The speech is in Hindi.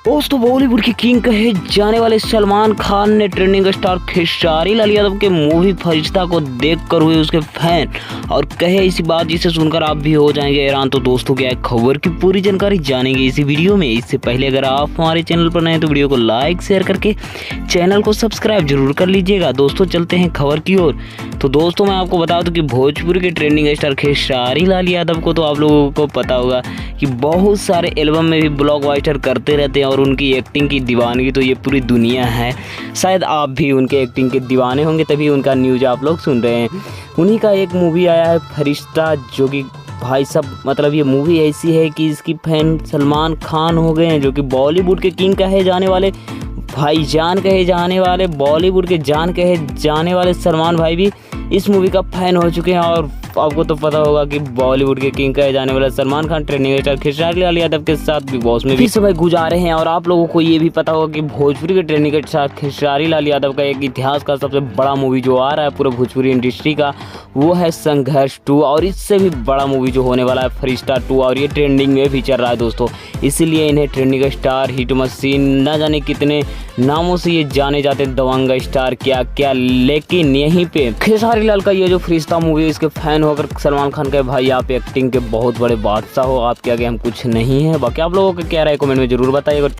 दोस्तों बॉलीवुड के किंग कहे जाने वाले सलमान खान ने ट्रेंडिंग स्टार खेसारी लाल यादव के मूवी फरिश्ता को देखकर हुए उसके फैन और कहे इसी बात जिसे सुनकर आप भी हो जाएंगे हैरान। तो दोस्तों क्या है खबर की पूरी जानकारी जानेंगे इसी वीडियो में। इससे पहले अगर आप हमारे चैनल पर नए हैं तो वीडियो को लाइक शेयर करके चैनल को सब्सक्राइब जरूर कर लीजिएगा। दोस्तों चलते हैं खबर की ओर। तो दोस्तों मैं आपको बता दूं कि भोजपुरी के ट्रेंडिंग स्टार खेसारी लाल यादव को तो आप लोगों को पता होगा कि बहुत सारे एल्बम में भी ब्लॉकबस्टर करते रहते हैं और उनकी एक्टिंग की दीवानगी तो ये पूरी दुनिया है। शायद आप भी उनके एक्टिंग के दीवाने होंगे तभी उनका न्यूज़ आप लोग सुन रहे हैं। उन्हीं का एक मूवी आया है फरिश्ता, जो कि भाई साहब मतलब ये मूवी ऐसी है कि इसकी फैन सलमान खान हो गए हैं, जो कि बॉलीवुड के किंग कहे जाने वाले भाईजान कहे जाने वाले बॉलीवुड के जान कहे जाने वाले सलमान भाई भी इस मूवी का फैन हो चुके हैं। और आपको तो पता होगा कि बॉलीवुड के किंग कहे जाने वाले सलमान खान ट्रेंडिंग स्टार खेसारी लाल यादव के साथ बिग बॉस में भी समय गुजारे हैं। और आप लोगों को ये भी पता होगा कि भोजपुरी के ट्रेंडिंग स्टार खेसारी लाल यादव का एक इतिहास का सबसे बड़ा मूवी जो आ रहा है पूरे भोजपुरी इंडस्ट्री का, वो है संघर्ष 2। और इससे भी बड़ा मूवी जो होने वाला है फरिश्ता 2, और ये ट्रेंडिंग में भी चल रहा है दोस्तों। इसीलिए इन्हें ट्रेंडिंग स्टार, हिट मशीन, न जाने कितने नामों से ये जाने जाते, दबंग स्टार क्या क्या। लेकिन यहीं पे खेसारी लाल का ये जो फरिश्ता मूवी, इसके फैन होकर सलमान खान के भाई आप एक्टिंग के बहुत बड़े बादशाह हो, आपके आगे हम कुछ नहीं है। बाकी आप लोगों का क्या राय कमेंट में जरूर बताइएगा।